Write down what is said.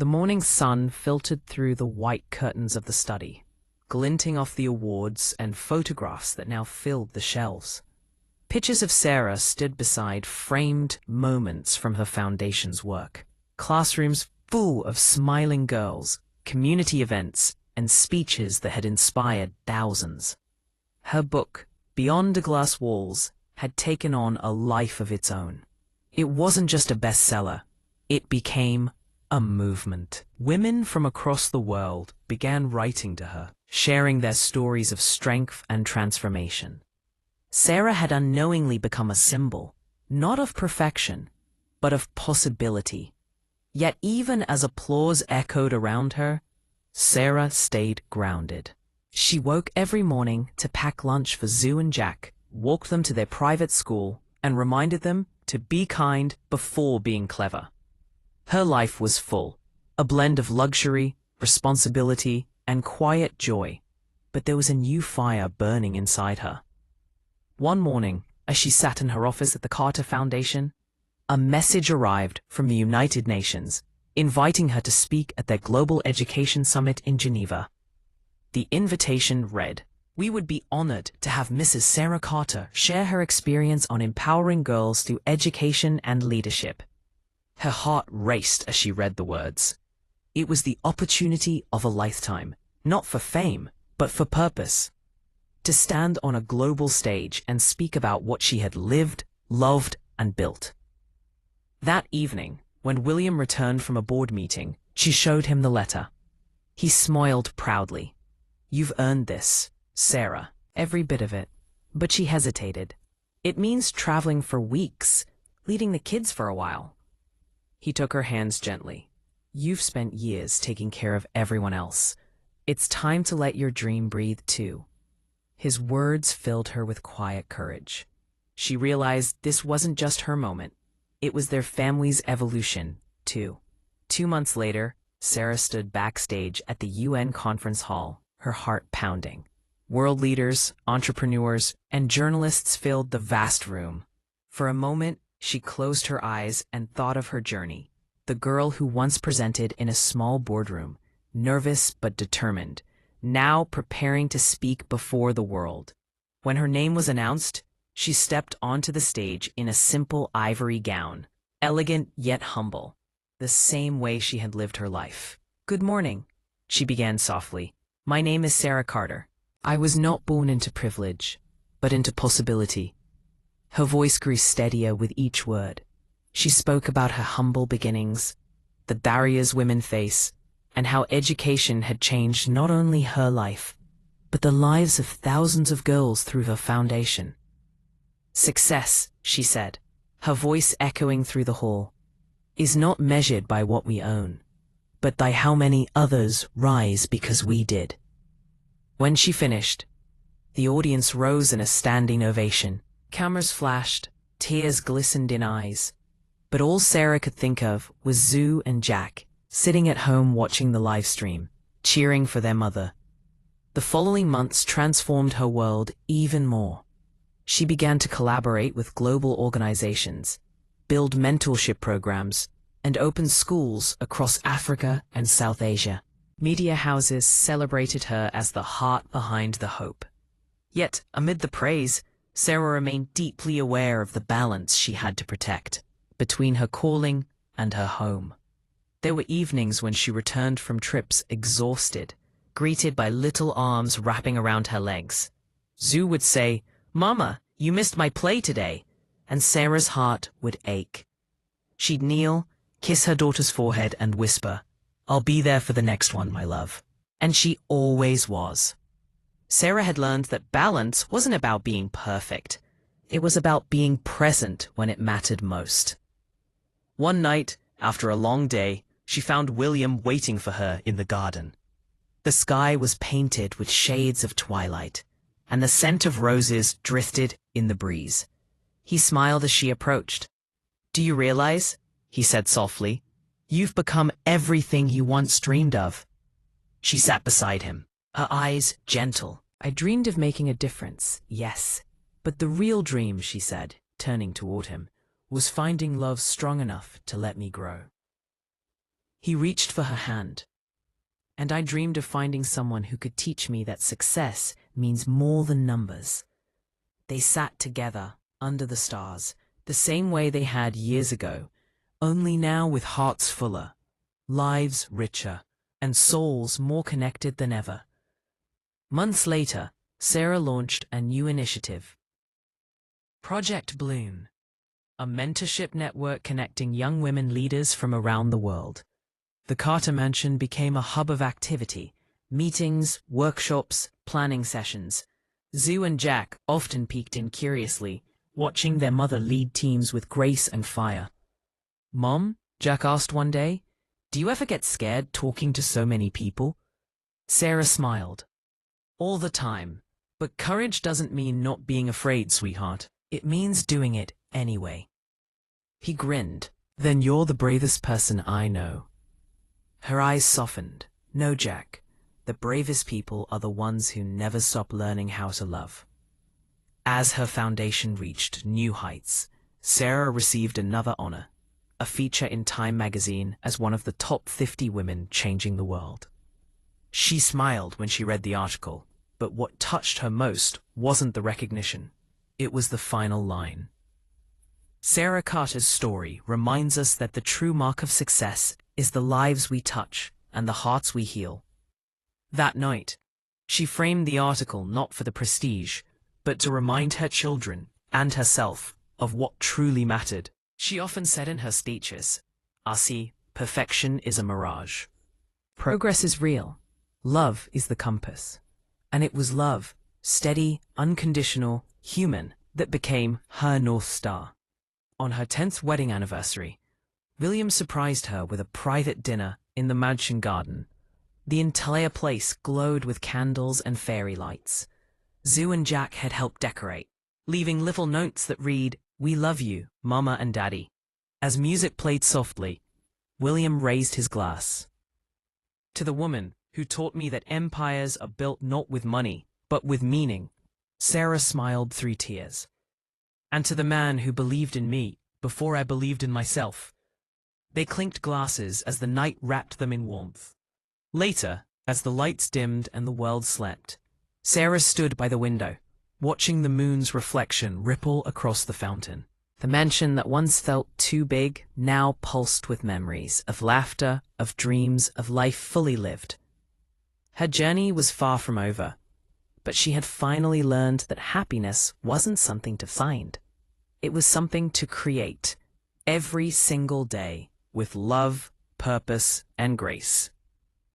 The morning sun filtered through the white curtains of the study, glinting off the awards and photographs that now filled the shelves. Pictures of Sarah stood beside framed moments from her foundation's work. Classrooms full of smiling girls, community events, and speeches that had inspired thousands. Her book, Beyond the Glass Walls, had taken on a life of its own. It wasn't just a bestseller, it became a movement. Women from across the world began writing to her, sharing their stories of strength and transformation. Sarah had unknowingly become a symbol, not of perfection, but of possibility. Yet even as applause echoed around her, Sarah stayed grounded. She woke every morning to pack lunch for Zoo and Jack, walked them to their private school, and reminded them to be kind before being clever. Her life was full, a blend of luxury, responsibility, and quiet joy, but there was a new fire burning inside her. One morning, as she sat in her office at the Carter Foundation, a message arrived from the United Nations, inviting her to speak at their Global Education Summit in Geneva. The invitation read, "We would be honored to have Mrs. Sarah Carter share her experience on empowering girls through education and leadership." Her heart raced as she read the words. It was the opportunity of a lifetime, not for fame, but for purpose. To stand on a global stage and speak about what she had lived, loved, and built. That evening, when William returned from a board meeting, she showed him the letter. He smiled proudly. "You've earned this, Sarah, every bit of it." But she hesitated. "It means traveling for weeks, leading the kids for a while." He took her hands gently. "You've spent years taking care of everyone else. It's time to let your dream breathe too." His words filled her with quiet courage. She realized this wasn't just her moment. It was their family's evolution, too. 2 months later, Sarah stood backstage at the UN conference hall, her heart pounding. World leaders, entrepreneurs, and journalists filled the vast room. For a moment, she closed her eyes and thought of her journey. The girl who once presented in a small boardroom, nervous but determined, now preparing to speak before the world. When her name was announced, she stepped onto the stage in a simple ivory gown, elegant yet humble, the same way she had lived her life. "Good morning," she began softly. "My name is Sarah Carter. I was not born into privilege, but into possibility." Her voice grew steadier with each word. She spoke about her humble beginnings, the barriers women face, and how education had changed not only her life, but the lives of thousands of girls through her foundation. "Success," she said, her voice echoing through the hall, "is not measured by what we own, but by how many others rise because we did." When she finished, the audience rose in a standing ovation. Cameras flashed, tears glistened in eyes, but all Sarah could think of was Zoo and Jack, sitting at home watching the live stream, cheering for their mother. The following months transformed her world even more. She began to collaborate with global organizations, build mentorship programs, and open schools across Africa and South Asia. Media houses celebrated her as the heart behind the hope. Yet, amid the praise, Sarah remained deeply aware of the balance she had to protect between her calling and her home. There were evenings when she returned from trips exhausted, greeted by little arms wrapping around her legs. Zoo would say, "Mama, you missed my play today," and Sarah's heart would ache. She'd kneel, kiss her daughter's forehead, and whisper, "I'll be there for the next one, my love." And she always was. Sarah had learned that balance wasn't about being perfect. It was about being present when it mattered most. One night, after a long day, she found William waiting for her in the garden. The sky was painted with shades of twilight, and the scent of roses drifted in the breeze. He smiled as she approached. "Do you realize," he said softly, "you've become everything you once dreamed of?" She sat beside him, her eyes gentle. "I dreamed of making a difference, yes. But the real dream," she said, turning toward him, "was finding love strong enough to let me grow." He reached for her hand. And I dreamed of finding someone who could teach me that success means more than numbers. They sat together under the stars, the same way they had years ago, only now with hearts fuller, lives richer, and souls more connected than ever. Months later, Sarah launched a new initiative, Project Bloom, a mentorship network connecting young women leaders from around the world. The Carter Mansion became a hub of activity, meetings, workshops, planning sessions. Zoo and Jack often peeked in curiously, watching their mother lead teams with grace and fire. "Mom," Jack asked one day, "do you ever get scared talking to so many people?" Sarah smiled. "All the time. But courage doesn't mean not being afraid, sweetheart. It means doing it anyway." He grinned. "Then you're the bravest person I know." Her eyes softened. "No, Jack. The bravest people are the ones who never stop learning how to love." As her foundation reached new heights, Sarah received another honor, a feature in Time magazine as one of the top 50 women changing the world. She smiled when she read the article, but what touched her most wasn't the recognition. It was the final line. Sarah Carter's story reminds us that the true mark of success is the lives we touch and the hearts we heal. That night, she framed the article not for the prestige, but to remind her children and herself of what truly mattered. She often said in her speeches, "Asi, perfection is a mirage. Progress is real. Love is the compass." And it was love, steady, unconditional, human, that became her North Star. On her 10th wedding anniversary, William surprised her with a private dinner in the mansion garden. The entire place glowed with candles and fairy lights. Zoo and Jack had helped decorate, leaving little notes that read, "We love you, Mama and Daddy." As music played softly, William raised his glass. "To the woman who taught me that empires are built not with money, but with meaning," Sarah smiled through tears. "And to the man who believed in me before I believed in myself." They clinked glasses as the night wrapped them in warmth. Later, as the lights dimmed and the world slept, Sarah stood by the window, watching the moon's reflection ripple across the fountain. The mansion that once felt too big now pulsed with memories of laughter, of dreams, of life fully lived. Her journey was far from over, but she had finally learned that happiness wasn't something to find. It was something to create, every single day, with love, purpose, and grace.